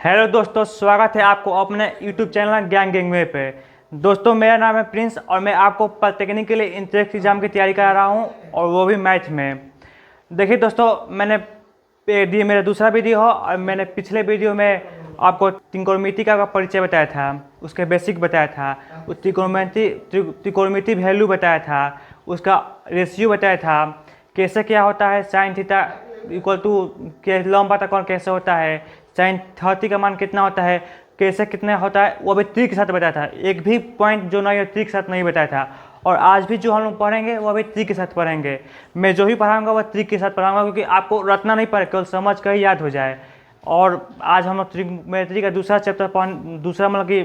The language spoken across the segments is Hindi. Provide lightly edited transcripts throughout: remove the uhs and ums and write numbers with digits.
हेलो दोस्तों, स्वागत है आपको अपने यूट्यूब चैनल ज्ञान गैंगवे पे। दोस्तों, मेरा नाम है प्रिंस और मैं आपको पॉलिटेक्निक के लिए इंट्रेंस एग्जाम की तैयारी करा रहा हूं, और वो भी मैथ में। देखिए दोस्तों, मैंने ये मेरा दूसरा वीडियो हो और मैंने पिछले वीडियो में आपको त्रिकोणमिति का परिचय बताया था, उसके बेसिक बताया था, त्रिकोणमिति वैल्यू बताया था, उसका रेशियो बताया था, कैसे क्या होता है, साइन थीटा इक्वल टू के लंब कोण कैसे होता है, साइन 30 का मान कितना होता है, कैसे कितना होता है, वो भी ट्रिक के साथ बताया था। एक भी पॉइंट जो नहीं है ट्रिक के साथ नहीं बताया था। और आज भी जो हम लोग पढ़ेंगे वो भी ट्रिक के साथ पढ़ेंगे। मैं जो भी पढ़ाऊंगा वो ट्रिक के साथ पढ़ाऊंगा, क्योंकि आपको रटना नहीं पड़े, केवल समझ कर ही याद हो जाए। और आज हम लोग त्रिकोणमिति का दूसरा चैप्टर दूसरा मतलब कि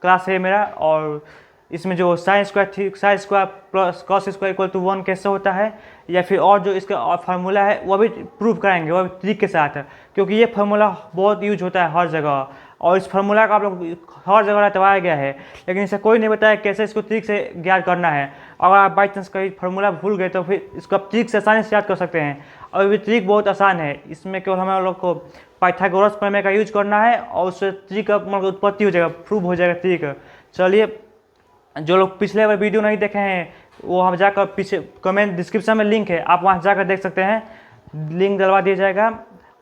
क्लास है मेरा, और इसमें जो sine square plus cos square equal to 1 कैसे होता है, या फिर और जो इसका फार्मूला है वो भी प्रूव कराएंगे, वो भी ट्रिक के साथ, क्योंकि ये फार्मूला बहुत यूज होता है हर जगह, और इस फार्मूला का आप लोग हर जगह रटवाया गया है, लेकिन इसे कोई नहीं बताया कैसे इसको ट्रिक से ज्ञात करना है। अगर आप बाई चांस कहीं फार्मूला भूल गए तो फिर इसको आप ट्रिक से आसानी से याद कर सकते हैं। और ये ट्रिक बहुत आसान है, इसमें केवल हमें लोग को पाइथागोरस प्रमेय का यूज करना है और उससे ट्रिक का मतलब उत्पत्ति हो जाएगा, प्रूव हो जाएगा ट्रिक। चलिए, जो लोग पिछले बार वीडियो नहीं देखे हैं वो हम जाकर पीछे कमेंट डिस्क्रिप्शन में लिंक है, आप वहाँ जाकर देख सकते हैं, लिंक डलवा दिया जाएगा।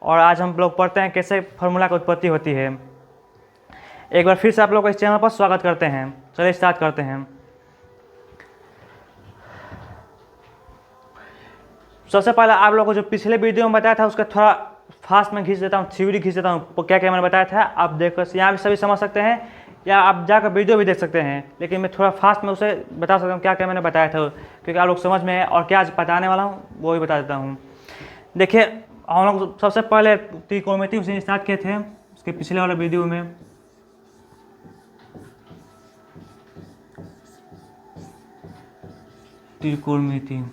और आज हम लोग पढ़ते हैं कैसे फार्मूला की उत्पत्ति होती है। एक बार फिर से आप लोग को इस चैनल पर स्वागत करते हैं। चलिए स्टार्ट करते हैं। सबसे पहले आप लोगों को जो पिछले वीडियो में बताया था उसका थोड़ा फास्ट में खींच देता हूँ, थ्योरी खींच देता हूँ, क्या क्या मैंने बताया था आप देखकर यहाँ भी सभी समझ सकते हैं, या आप जाकर वीडियो भी देख सकते हैं, लेकिन मैं थोड़ा फास्ट में उसे बता सकता हूँ क्या क्या मैंने बताया था, क्योंकि आप लोग समझ में है, और क्या आज बताने वाला हूँ वो भी बता देता हूँ। देखिए, हम लोग सबसे पहले त्रिकोणमिति से स्टार्ट किए थे उसके पिछले वाले वीडियो में। त्रिकोणमिति,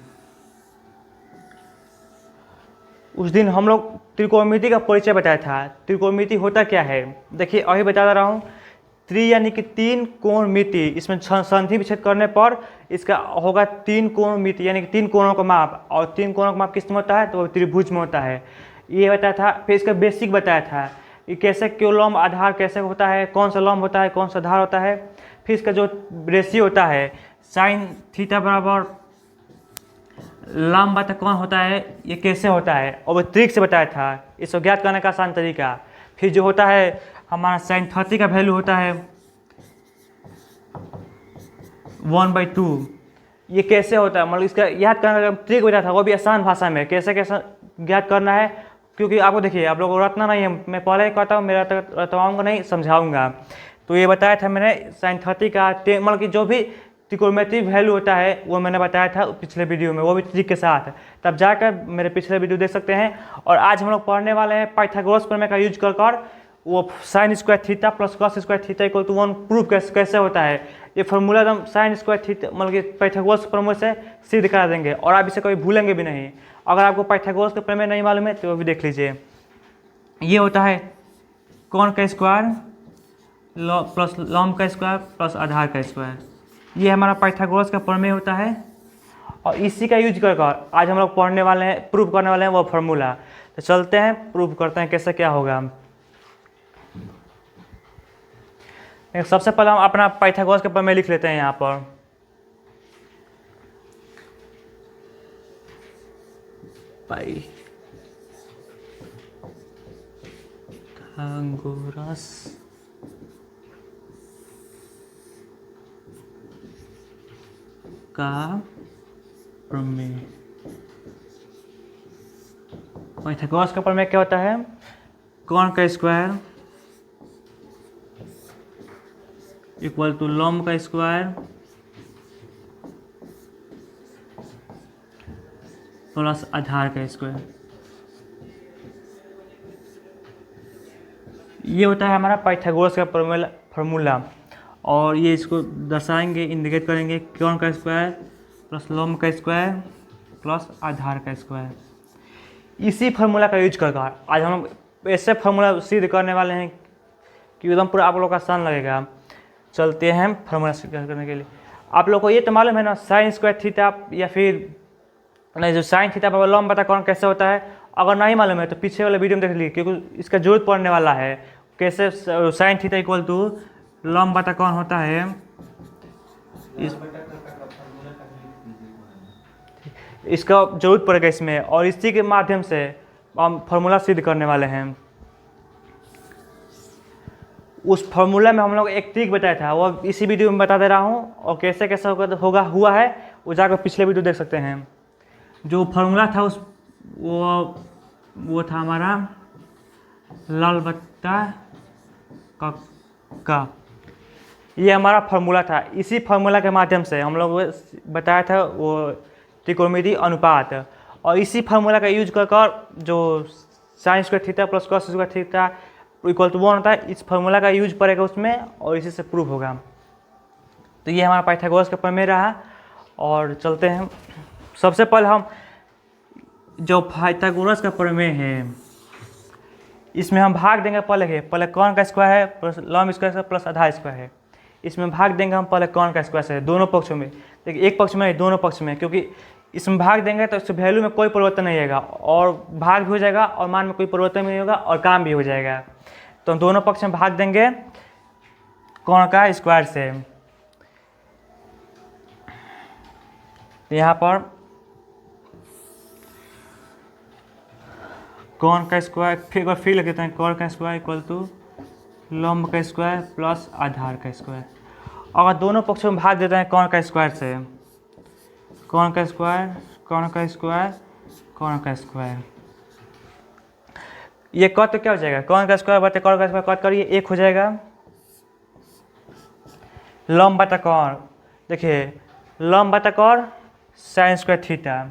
उस दिन हम लोग त्रिकोणमिति का परिचय बताया था। त्रिकोणमिति होता क्या है, देखिए अभी बता रहा हूँ। त्रि यानी कि 3 कोणमिति, इसमें संधि विच्छेद करने पर इसका होगा 3 कोणमिति, यानी कि 3 कोणों का माप, और 3 कोणों का माप किस में होता है, तो त्रिभुज में होता है। ये बताया था। फिर इसका बेसिक बताया था कि कैसे क्यों लंब आधार कैसे होता है, कौन सा लंब होता है, कौन सा आधार होता है। फिर इसका जो रेशियो होता है, साइन थीटा बराबर लंब बटा कोण होता है, ये कैसे होता है, और वो ट्रिक से बताया था, इसको ज्ञात करने का आसान तरीका। फिर जो होता है हमारा साइन 30 का वैल्यू होता है 1/2, ये कैसे होता है, मतलब इसका याद करने का ट्रिक बताया था, वो भी आसान भाषा में कैसे कैसे ज्ञात करना है। क्योंकि आपको देखिए, आप लोगों को रटना नहीं है, मैं पहले ही कहता हूँ, मेरा तक रटवाऊँगा नहीं, समझाऊँगा। तो ये बताया था मैंने साइन 30 का, मतलब कि जो भी त्रिकोणमिति वैल्यू होता है वो मैंने बताया था पिछले वीडियो में, वो भी ट्रिक के साथ, तब जाकर मेरे पिछले वीडियो देख सकते हैं। और आज हम लोग पढ़ने वाले हैं पाइथागोरस प्रमेय का यूज कर वो sine square theta plus cos square theta equal to 1 proof कैसे होता है। ये फॉर्मूला एकदम साइन स्क्वायर थीटा मतलब कि पाइथागोरस प्रमेय से सिद्ध करा देंगे, और आप इसे कभी भूलेंगे भी नहीं। अगर आपको पाइथागोरस का प्रमेय नहीं मालूम है तो वो भी देख लीजिए। ये होता है कोण का स्क्वायर प्लस लंब का स्क्वायर प्लस आधार का स्क्वायर, ये हमारा पाइथागोरस का प्रमेय होता है। और इसी का यूज कर आज हम लोग पढ़ने वाले हैं, प्रूव करने वाले हैं वो फार्मूला। तो चलते हैं प्रूव करते हैं कैसे क्या होगा। सबसे पहले हम अपना पाइथागोरस का प्रमेय लिख लेते हैं यहाँ पर। पाइथागोरस का प्रमेय, पाइथागोरस का प्रमेय क्या होता है, कोण का स्क्वायर इक्वल टू लंब का स्क्वायर प्लस आधार का स्क्वायर। ये होता है हमारा पाइथागोरस का फार्मूला। और ये इसको दर्शाएंगे, इंडिकेट करेंगे, कोण का स्क्वायर प्लस लंब का स्क्वायर प्लस आधार का स्क्वायर। इसी फार्मूला का यूज कर आज हम लोग ऐसे फार्मूला सिद्ध करने वाले हैं कि एकदम पूरा आप लोग का आसान लगेगा। चलते हैं फार्मूला सिद्ध करने के लिए। आप लोग को ये तो मालूम है ना, साइन स्क्वायर थीटा या फिर नहीं, जो साइन थीटा पर लंब बटा कोण कैसे होता है। अगर नहीं मालूम है तो पीछे वाले वीडियो में देख लीजिए, क्योंकि इसका जरूरत पड़ने वाला है। कैसे साइन थीटा इक्वल टू लॉम्ब बटा कौन होता है इसका जरूरत पड़ेगा इसमें, और इसी के माध्यम से हम फार्मूला सिद्ध करने वाले हैं। उस फार्मूला में हम लोग एक ट्रिक बताया था, वो इसी वीडियो में बता दे रहा हूँ, और कैसे कैसे हुआ है वो जाकर पिछले वीडियो देख सकते हैं। जो फार्मूला था उस वो था हमारा लाल बट्टा का, ये हमारा फार्मूला था। इसी फार्मूला के माध्यम से हम लोग बताया था वो त्रिकोणमितीय अनुपात, और इसी फार्मूला का यूज कर जो sine square theta plus cos square theta equal to 1 होता है, इस फार्मूला का यूज पड़ेगा उसमें, और इसी से प्रूव होगा। तो ये हमारा पाइथागोरस का प्रमेय रहा। और चलते हैं, सबसे पहले हम जो पाइथागोरस का प्रमेय है इसमें हम भाग देंगे पहले कौन का स्क्वायर है प्लस लॉम्ब स्क्वायर से प्लस आधा स्क्वायर है, इसमें भाग देंगे हम पहले कौन का स्क्वायर से दोनों पक्षों में। देखिए एक पक्ष में नहीं, दोनों पक्ष में, क्योंकि इसमें भाग देंगे तो इससे वैल्यू में कोई परिवर्तन नहीं आएगा, और भाग भी हो जाएगा और मान में कोई परिवर्तन भी नहीं होगा, और काम भी हो जाएगा। तो हम दोनों पक्ष में भाग देंगे कौन का स्क्वायर से। यहाँ पर कौन का स्क्वायर फिर लिख देते हैं, कौन का स्क्वायर इक्वल टू लंब का स्क्वायर प्लस आधार का स्क्वायर। अगर दोनों पक्षों में भाग देते हैं कौन का स्क्वायर से, कौन का स्क्वायर कौन का स्क्वायर कौन का स्क्वायर, ये कट तो क्या हो जाएगा, कौन का स्क्वायर बटे कौन का स्क्वायर कट करिए 1 हो जाएगा। लंब बटा कौन, देखिए लंब बटा कौन साइन स्क्वायर थीटा,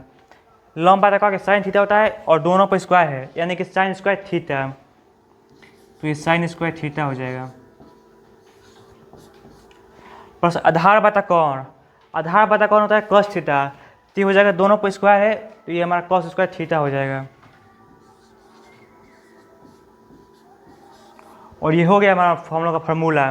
लंब बटा कौन साइन थीटा होता है और दोनों पर स्क्वायर है, यानी कि साइन स्क्वायर थीटा, तो ये साइन स्क्वायर थीटा हो जाएगा। प्लस आधार बटा कौन, आधार बटा कौन होता है कॉस थीटा, तो हो जाएगा दोनों पर स्क्वायर है, तो ये हमारा कॉस स्क्वायर थीटा हो जाएगा। और ये हो गया हमारा हम लोग का फार्मूला।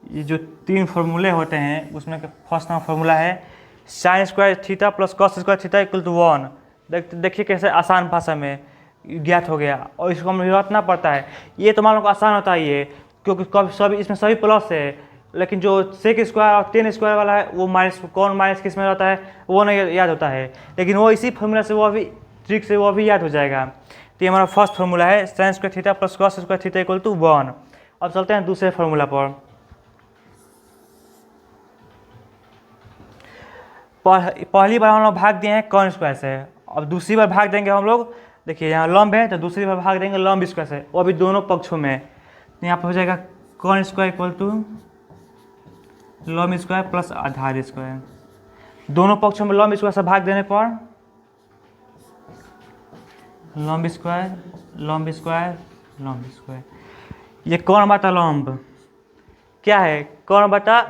ये जो 3 फार्मूले होते हैं उसमें फर्स्ट नंबर फार्मूला है sine square theta plus cos square theta equal to 1। देखिए कैसे आसान भाषा में ज्ञात हो गया, और इसको हमें रटना पड़ता है। ये तो मान लो आसान होता है ये, क्योंकि सभी इसमें सभी प्लस है, लेकिन जो सेक स्क्वायर और 10 स्क्वायर वाला है वो माइनस, कौन माइनस किस में रहता है वो नहीं याद होता है, लेकिन वो इसी फार्मूला से वो भी ट्रिक से वो भी याद हो जाएगा। तो ये हमारा फर्स्ट फार्मूला है sine square theta plus cos square theta equal to 1। अब चलते हैं दूसरे फार्मूला पर। पहली बार हम लोग भाग दिए हैं कॉन स्क्वायर से, अब दूसरी बार भाग देंगे हम लोग, देखिए यहाँ लंब है तो दूसरी बार भाग देंगे लंब स्क्वायर से, वो भी दोनों पक्षों में। तो यहाँ पर हो जाएगा कॉन स्क्वायर इक्वल टू लंब स्क्वायर प्लस आधार स्क्वायर, दोनों पक्षों में लंब स्क्वायर से भाग देने पर लंब स्क्वायर लंब स्क्वायर लंब स्क्वायर। ये कौन बटा लंब क्या है, कौन बटा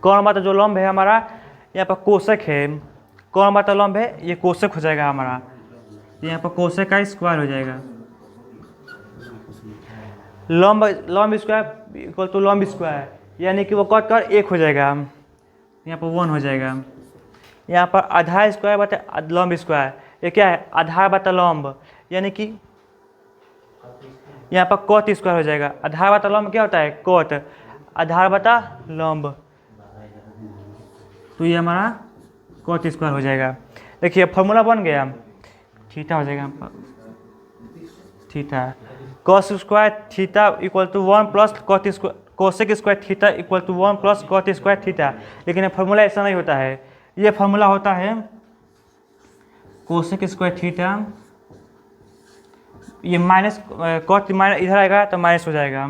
कौन बटा जो लंब है हमारा यहाँ पर कोशक है, कौन बटा लंब है ये कोशक हो जाएगा हमारा, यहाँ पर कोशक का स्क्वायर हो जाएगा। लंब स्क्वायर इक्वल टू लंब स्क्वायर, यानी कि वो कट कर 1 हो जाएगा, यहाँ पर 1 हो जाएगा। यहाँ पर आधार स्क्वायर बटा लंब स्क्वायर, ये क्या है आधार बटा लंब, यानी कि यहाँ पर कोट स्क्वायर हो जाएगा। आधार बटा लंब क्या होता है कोट, आधार बटा लंब, तो ये हमारा कोट स्क्वायर हो जाएगा। देखिए फार्मूला बन गया, थीटा हो जाएगा theta cos square theta equal to 1 plus cot square cosec square theta equal to 1 plus cot square theta. लेकिन ये फार्मूला ऐसा नहीं होता है, ये फार्मूला होता है कोसेक स्क्वायर थीटा, ये माइनस कोट माइनस इधर आएगा तो माइनस हो जाएगा,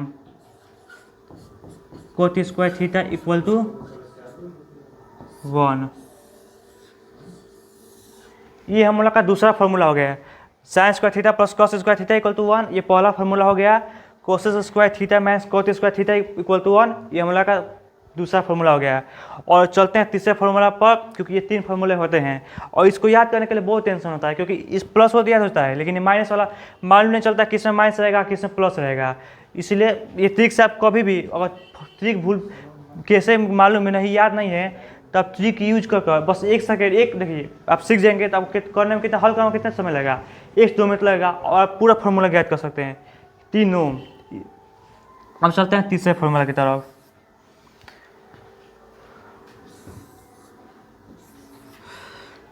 cot square theta equal to 1। ये हम लोग का दूसरा फार्मूला हो गया, sine square theta plus cos square theta equal to 1, ये पहला फार्मूला हो गया। Cosec square theta minus cot square theta equal to 1, ये हम लोग का दूसरा फार्मूला हो गया। और चलते हैं तीसरे फार्मूला पर, क्योंकि ये 3 फार्मूले होते हैं और इसको याद करने के लिए बहुत टेंशन होता है, क्योंकि इस प्लस वो याद होता है लेकिन ये माइनस वाला मालूम नहीं चलता किस में माइनस रहेगा किस में प्लस रहेगा। इसलिए ये ट्रिक से आप कभी भी अगर ट्रिक भूल कैसे मालूम नहीं याद नहीं है तो आप ट्रिक यूज कर बस 1 सेकेंड, एक देखिए आप सीख जाएंगे तो आपको करने में कितना, हल करने में कितना समय लगेगा, 1-2 मिनट लगेगा और आप पूरा फॉर्मूला ज्ञात कर सकते हैं तीनों। अब चलते हैं तीसरे फॉर्मूला की तरफ।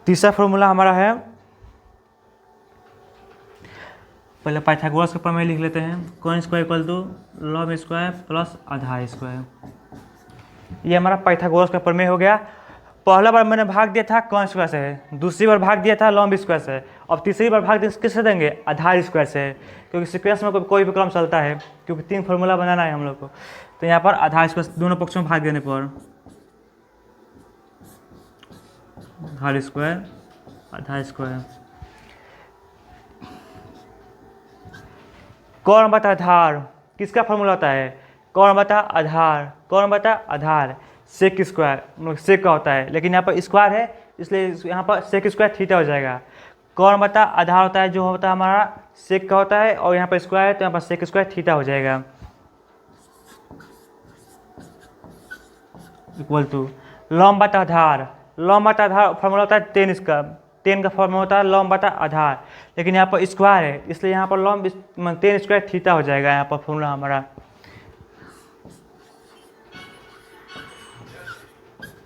तीसरा फॉर्मूला हमारा है, पहले पाइथागोरस का प्रमेय लिख लेते हैं। कॉन स्क्वायर इक्वल टू लॉग स्क्वायर प्लस आधार स्क्वायर। ये हमारा पाइथागोरस का प्रमेय हो गया। पहला बार मैंने भाग दिया था कॉन स्क्वायर से, दूसरी बार भाग दिया था लॉम्ब स्क्वायर से, अब तीसरी बार भाग किससे देंगे, आधार स्क्वायर से, क्योंकि सीक्वेंस में कोई भी क्रम चलता है, क्योंकि 3 फॉर्मूला बनाना है हम लोग को। तो यहाँ पर आधार स्क्वायर दोनों पक्षों में भाग देने पर आधार स्क्वायर आधार स्क्वायर। कौन बता आधार किसका फॉर्मूला होता है, कौन बता आधार, कौन बता आधार सेक स्क्वायर, मतलब सेक का होता है, लेकिन यहाँ पर स्क्वायर है इसलिए यहाँ पर सेक स्क्वायर थीटा हो जाएगा। कौन बता आधार होता है जो होता है हमारा सेक का होता है, और यहाँ पर स्क्वायर है तो यहाँ पर सेक स्क्वायर थीटा हो जाएगा। इक्वल टू लॉम्ब बटा आधार, लॉम्ब बटा आधार फॉर्मूला होता है 10 का, 10 का फॉर्मूला होता है लॉम्ब बटा आधार, लेकिन यहाँ पर स्क्वायर है इसलिए यहाँ पर लॉम्ब 10 स्क्वायर थीटा हो जाएगा यहाँ पर फॉर्मूला हमारा।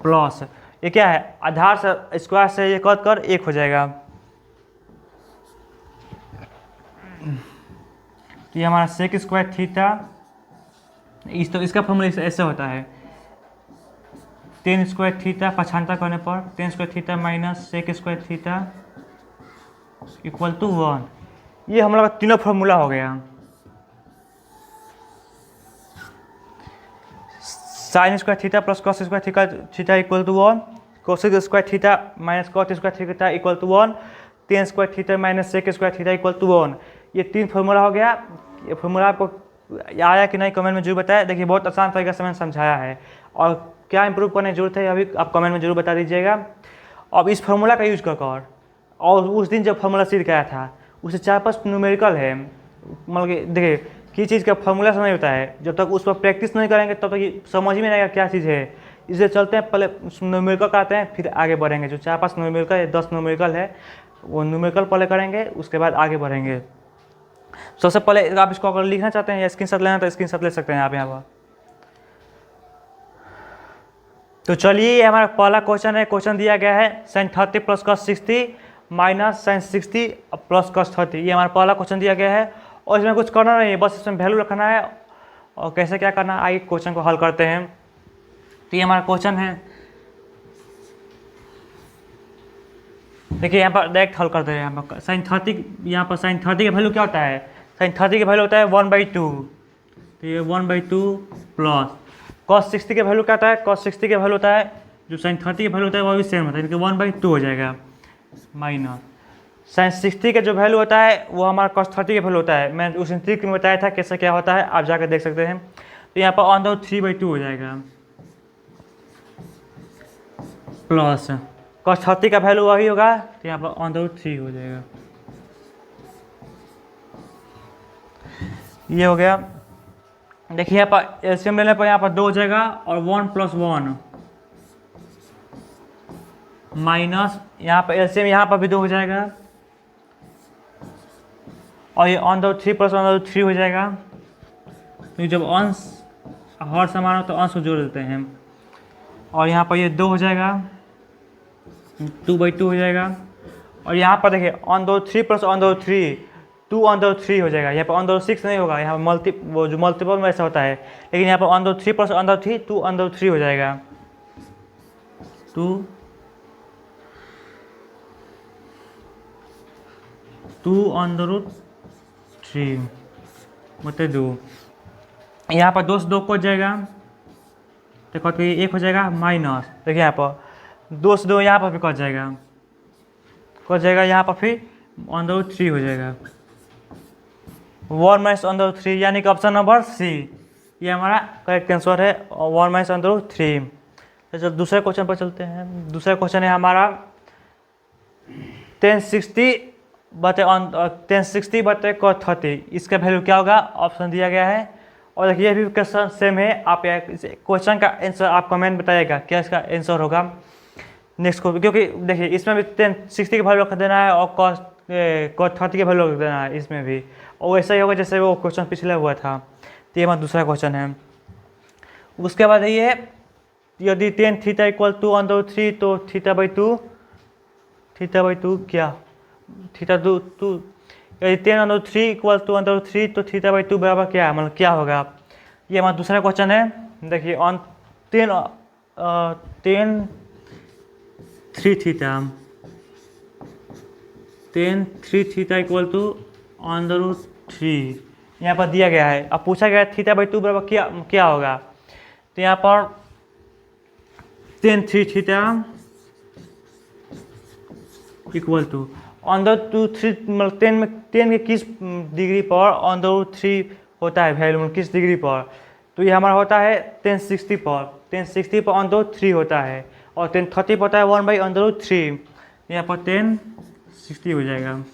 प्लस ये क्या है, आधार से स्क्वायर से ये कट कर 1 हो जाएगा। तो ये हमारा सेक स्क्वायर थीटा, तो इसका फॉर्मूला ऐसे होता है 10 स्क्वायर थीटा पक्षांतर करने पर 10 square theta minus sec square theta equal to 1। ये हम लोग का तीनों फॉर्मूला हो गया। Sine square theta plus cos square theta equal to 1, cosec square theta minus cot square theta equal to 1, 10 square theta minus sec square theta equal to 1। ये 3 फॉर्मूला हो गया। ये फॉर्मूला आपको आया कि नहीं कमेंट में जरूर बताएं। देखिए बहुत आसान तरीके से मैंने समझाया है, और क्या इंप्रूव करने की जरूरत है अभी आप कमेंट में जरूर बता दीजिएगा। अब इस फॉर्मूला का यूज कर और उस दिन जब फॉर्मूला सीख गया था उसे 4-5 न्यूमेरिकल है, मतलब कि देखिए किसी चीज़ का फॉर्मूला समझ होता है, जब तक उस पर प्रैक्टिस नहीं करेंगे तब तक ये समझ ही नहीं आएगा क्या चीज़ है। इसलिए चलते हैं पहले न्यूमेरिकल करते हैं फिर आगे बढ़ेंगे। जो 4-5 न्यूमेरिकल है 10 न्यूमेरिकल है वो न्यूमेरिकल पहले करेंगे उसके बाद आगे बढ़ेंगे। सबसे पहले आप इसको अगर लिखना चाहते हैं या स्क्रीनशॉट लेना तो स्क्रीनशॉट ले सकते हैं आप यहाँ पर। तो चलिए ये हमारा पहला क्वेश्चन है। क्वेश्चन दिया गया है sin 30 plus cos 60 minus sin 60 plus cos 30। ये हमारा पहला क्वेश्चन दिया गया है और इसमें कुछ करना नहीं है, बस इसमें वैल्यू रखना है और कैसे क्या करना है आइए क्वेश्चन को हल करते हैं। तो ये हमारा क्वेश्चन है, देखिए यहाँ पर डायरेक्ट हल करते हैं। यहाँ पर sin 30, यहाँ पर sin 30 का वैल्यू क्या होता है, sin 30 का वैल्यू होता है 1/2। तो ये 1/2 प्लस cos 60 के वैल्यू क्या होता है, cos 60 के वैल्यू होता है जो sin 30 के वैल्यू होता है वो भी सेम होता है, इनके 1/2 हो जाएगा माइनस sin 60 का जो वैल्यू होता है वो हमारा cos 30 के वैल्यू होता है। मैं उस ट्रिक में बताया था कैसे क्या होता है, आप जाकर देख सकते हैं। तो यहाँ पर अंदर 3/2 हो जाएगा प्लस cos 30 का वैल्यू वही होगा तो यहाँ पर अंदर 3 हो जाएगा। ये हो गया। देखिए यहाँ पर एलसीएम लेने पर यहाँ पर 2 हो जाएगा और 1 + 1 माइनस यहाँ पर एलसीएम यहाँ पर भी 2 हो जाएगा और ये अंदर 3 + अंदर 3 हो जाएगा। तो जब अंश हर समान हो तो अंश को जोड़ देते हैं और यहाँ पर ये 2 हो जाएगा 2/2 हो जाएगा। और यहाँ पर देखिए अंदर 3 + अंदर 3 2/3 हो जाएगा। यहाँ पर अंदर 6 नहीं होगा, यहाँ पर वो जो मल्टीपल में ऐसा होता है, लेकिन यहाँ पर अंदर 3 + अंदर 3 2/3 हो जाएगा 2/3 मतलब 2। यहाँ पर 2 से 2 कट जाएगा तो कट के 1 हो जाएगा माइनस। देखिए यहाँ पर 2 से 2 यहाँ पर भी कट जाएगा यहाँ पर फिर √3 हो जाएगा 1 - √3 यानी कि ऑप्शन नंबर सी ये हमारा करेक्ट आंसर है 1 - √3। तो चल दूसरे क्वेश्चन पर चलते हैं। दूसरा क्वेश्चन है हमारा 1060 बटे cos 30। इसका वैल्यू क्या होगा, ऑप्शन दिया गया है और देखिए ये भी क्वेश्चन सेम है। आप क्वेश्चन का आंसर आप कमेंट बताइएगा क्या इसका आंसर होगा नेक्स्ट को, क्योंकि देखिए इसमें भी 1060 के वैल्यू रख देना है और cos 30 के वैल्यू रख देना है इसमें भी, और वैसा ही होगा जैसे वो क्वेश्चन पिछले हुआ था। तो ये हमारा दूसरा क्वेश्चन है। उसके बाद ये यदि tan थीटा इक्वल टू √3 तो थीटा बाई टू क्या थीटा टू यदि tan √3 इक्वल टू √3 तो थीटा/2 बराबर क्या है, मतलब क्या होगा। ये हमारा दूसरा क्वेश्चन है। देखिए tan 3 थीटा इक्वल टू √3 यहाँ पर दिया गया है। अब पूछा गया है थीटा/2 बराबर क्या होगा। तो यहाँ पर tan 3 थीटा इक्वल टू √3 मतलब 10 के किस डिग्री पर √3 होता है वैल्यू, मतलब किस डिग्री पर। तो ये हमारा होता है 1060 पर √3 होता है, और 1030 पर होता है 1/√3। यहाँ पर 1060 हो जाएगा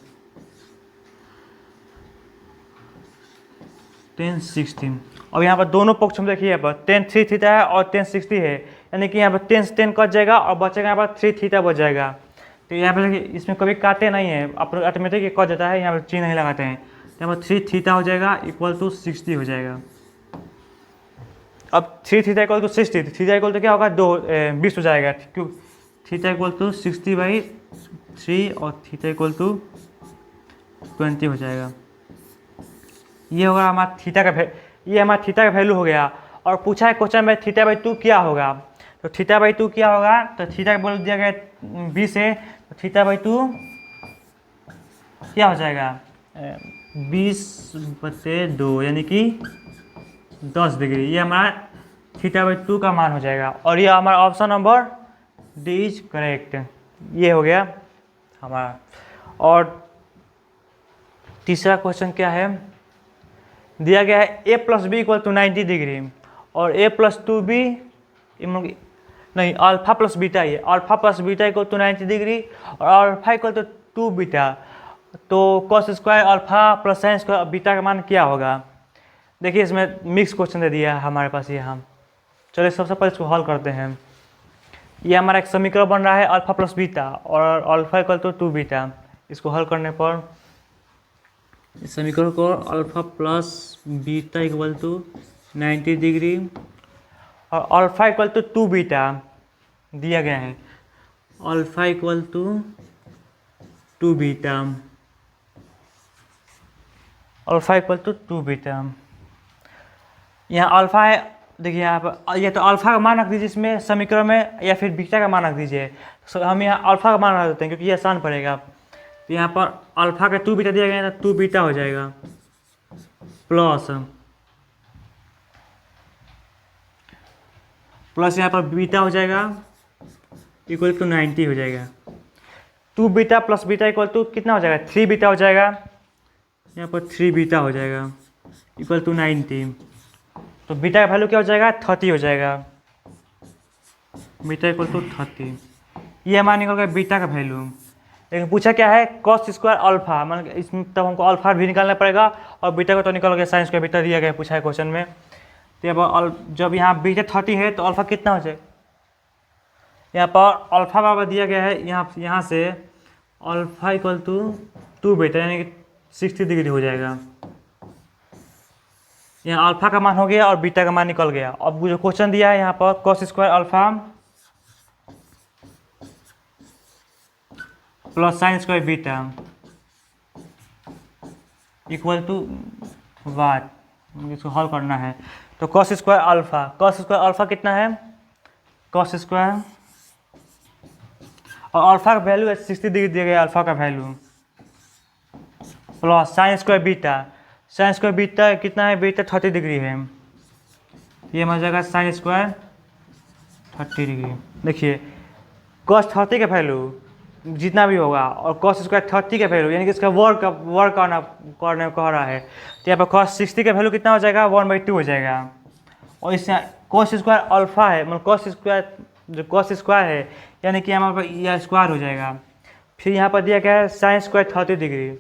1060। और यहाँ पर दोनों पक्ष में देखिए यहाँ पर 10 थीटा है और 1060 है, यानी कि यहाँ पर 10 कट जाएगा और बचेगा यहाँ पर 3 थीटा बच जाएगा। तो यहाँ पर इसमें कभी काटे नहीं है, आप ऑटोमेटिक कट जाता है, यहाँ पर चिन्ह नहीं लगाते हैं। तो यहाँ पर 3 थीटा हो जाएगा इक्वल टू 60 हो जाएगा। अब 3 theta equal to 60, theta equal to क्या होगा 20 हो जाएगा, क्यों थीटा इक्वल टू 60/3 और थीटा इक्वल टू 20 हो जाएगा। ये होगा हमारा ये हमारा थीटा का वैल्यू हो गया। और पूछा है क्वेश्चन में थीटा/2 क्या होगा। तो थीटा/2 क्या होगा, तो थीटा का वैल्यू दिया गया 20 है, तो थीटा/2 क्या हो जाएगा 20/2 यानी कि 10 डिग्री। ये हमारा थीटा/2 का मान हो जाएगा। और ये हमारा option number D is correct. ये हो गया हमारा। और तीसरा क्वेश्चन क्या है, दिया गया है a+b इक्वल टू 90 डिग्री और a+2b नहीं α+β ये α+β इक्वल टू 90 डिग्री और अल्फा इक्वल टू 2β। तो cos square alpha plus sine square beta का मान क्या होगा। देखिए इसमें मिक्स क्वेश्चन दे दिया है हमारे पास यहाँ। चलिए सबसे पहले इसको हल करते हैं। ये हमारा एक समीकरण बन रहा है α+β और अल्फा इक्वल टू 2β। इसको हल करने पर इस समीकरण को α+β इक्वल टू 90 डिग्री और अल्फा इक्वल टू 2β दिया गया है। Alpha equal to 2β, alpha equal to 2β। यहाँ अल्फा है, देखिए यहाँ पर या तो अल्फा का मान रख दीजिए इसमें समीकरण में, या फिर बीटा का मान रख दीजिए। तो हम यहाँ अल्फा का मान रख देते हैं क्योंकि ये आसान पड़ेगा। तो यहाँ पर अल्फा का 2β दिया गया है तो 2β हो जाएगा प्लस यहाँ पर बीटा हो जाएगा इक्वल टू 90 हो जाएगा। 2β प्लस बीटा इक्वल टू कितना हो जाएगा 3β हो जाएगा। यहाँ पर 3β हो जाएगा इक्वल टू 90। तो बीटा का वैल्यू क्या हो जाएगा 30 हो जाएगा। बीटा इक्वल टू 30, ये हमारा निकल गया बीटा का वैल्यू। लेकिन पूछा क्या है cos स्क्वायर अल्फा, मतलब इसमें तब हमको अल्फा भी निकालना पड़ेगा और बीटा को तो निकल गया साइन स्क्वायर बीटा दिया गया पूछा है क्वेश्चन में। तो अब जब यहाँ बीटा 30 है तो अल्फा कितना हो जाएगा, यहाँ पर अल्फा बराबर दिया गया है यहाँ से अल्फा इक्वल टू 2β यानी कि 60 डिग्री हो जाएगा। यहाँ अल्फा का मान हो गया और बीटा का मान निकल गया। अब जो क्वेश्चन दिया है यहाँ पर cos square alpha plus sine square beta equal to what, इसको हल करना है। तो cos स्क्वायर अल्फा कितना है cos स्क्वायर और अल्फा का वैल्यू है 60 डिग्री दिया गया अल्फा का value plus sine square beta कितना है बीटा 30 डिग्री है। ये हमारा जाएगा साइन स्क्वायर 30 डिग्री। देखिए cos 30 का वैल्यू जितना भी होगा और cos स्क्वायर 30 का वैल्यू यानी कि इसका वर्क करने कह रहा है। तो यहाँ पर cos 60 का वैल्यू कितना हो जाएगा 1/2 हो जाएगा। और इससे cos स्क्वायर अल्फा है, मतलब cos स्क्वायर है यानी कि हमारे पास यह स्क्वायर हो जाएगा। फिर यहाँ पर दिया गया है साइन स्क्वायर 30 डिग्री,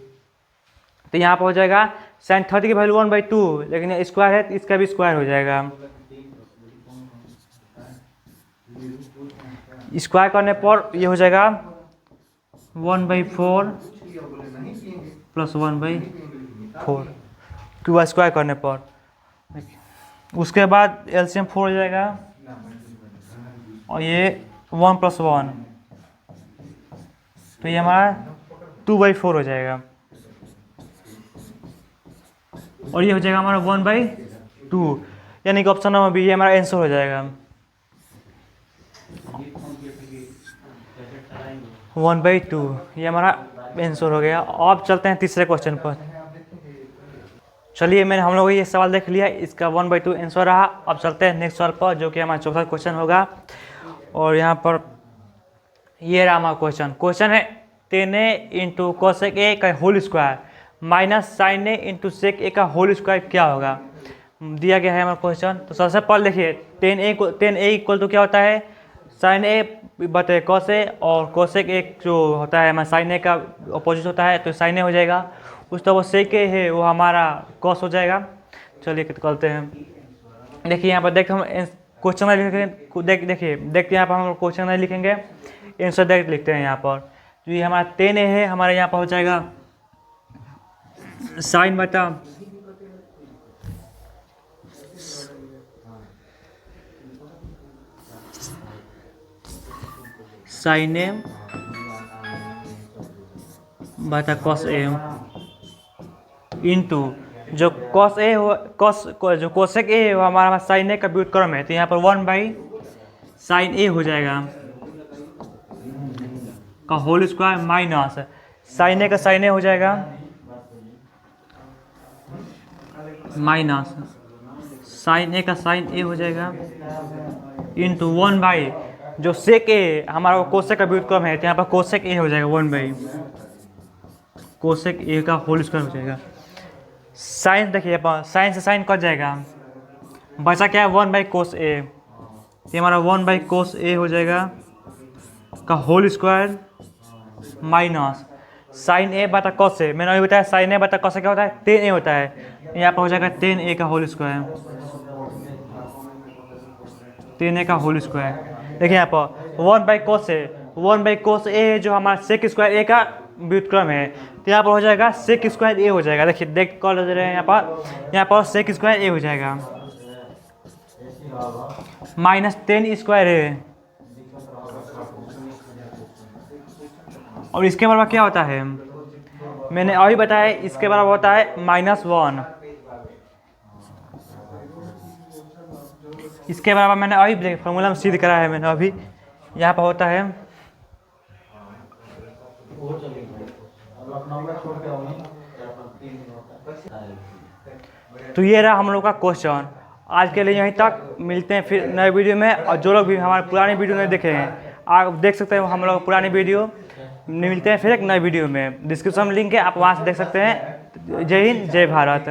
तो यहाँ पर हो जाएगा साइन 30 की वैल्यू 1/2, लेकिन ये स्क्वायर है तो इसका भी स्क्वायर हो जाएगा। स्क्वायर करने पर ये हो जाएगा 1/4 प्लस 1/4 क्यों स्क्वायर करने पर। उसके बाद एलसीएम 4 हो जाएगा और ये 1 + 1, तो ये हमारा 2/4 हो जाएगा और ये हो जाएगा हमारा 1/2, यानी कि ऑप्शन नंबर बी ये हमारा आंसर हो जाएगा 1/2, ये हमारा आंसर हो गया। अब चलते हैं तीसरे क्वेश्चन पर। चलिए मैंने हम लोग ये सवाल देख लिया, इसका 1/2 आंसर रहा। अब चलते हैं नेक्स्ट सवाल पर जो कि हमारा चौथा क्वेश्चन होगा। और यहाँ पर ये रहा हमारा क्वेश्चन है 10a इंटू cosec a का whole square minus sin a into sec a का होल स्क्वायर क्या होगा, दिया गया है हमारा क्वेश्चन। तो सबसे पहले देखिए 10a इक्वल टू क्या होता है, sin a बटे cos a, और cosec a जो होता है हमारा sin a का अपोजिट होता है तो sin a हो जाएगा। उस तो वो sec a है वो हमारा cos हो जाएगा। चलिए करते हैं। देखिए यहाँ पर देखते हम क्वेश्चन में लिखेंगे, देखिए देखते हैं यहाँ पर हम क्वेश्चन में लिखेंगे, आंसर डायरेक्ट लिखते हैं यहाँ पर। जो ये हमारा 10a है हमारे यहाँ पर हो जाएगा साइन बटा साइन a बटा cos a इंटू जो cos a हो जो cosec a है वो हमारा sin a का व्युत्क्रम है, तो यहाँ पर 1/sin a हो जाएगा का whole square minus sin a का sin a हो जाएगा माइनस sin a का sin a हो जाएगा इंटू 1/ जो sec a हमारा कोसेक का व्युत्क्रम है तो यहाँ पर कोसेक a हो जाएगा 1/ कोसेक a का होल स्क्वायर हो जाएगा। साइन देखिए साइन से साइन कट जाएगा, बचा क्या है 1/ cos a, ये हमारा 1/ cos a हो जाएगा का whole square minus sine a बटा cos a। मैंने अभी बताया साइन a बटा cos a क्या होता है 10a होता है, यहाँ पर हो जाएगा 10a का होल स्क्वायर, 10a का होल स्क्वायर। देखिए यहाँ पर 1/cos a जो हमारा सेक स्क्वायर a का व्युत्क्रम है तो यहाँ पर हो जाएगा सेक स्क्वायर a हो जाएगा। देखिए देख कर ले रहे हैं यहाँ पर सेक स्क्वायर a हो जाएगा माइनस 10 स्क्वायर a, और इसके बराबर क्या होता है मैंने अभी बताया, इसके बराबर होता है -1। इसके बराबर मैंने अभी फॉर्मूला में सिद्ध करा है, मैंने अभी यहाँ पर होता है तो ये रहा हम लोग का क्वेश्चन। आज के लिए यहीं तक, मिलते हैं फिर नए वीडियो में। और जो लोग भी हमारे पुरानी वीडियो नहीं देखे हैं आप देख सकते हैं हम लोग पुरानी वीडियो। मिलते हैं फिर एक नए वीडियो में, डिस्क्रिप्शन में लिंक है आप वहाँ से देख सकते हैं। जय हिंद जय भारत।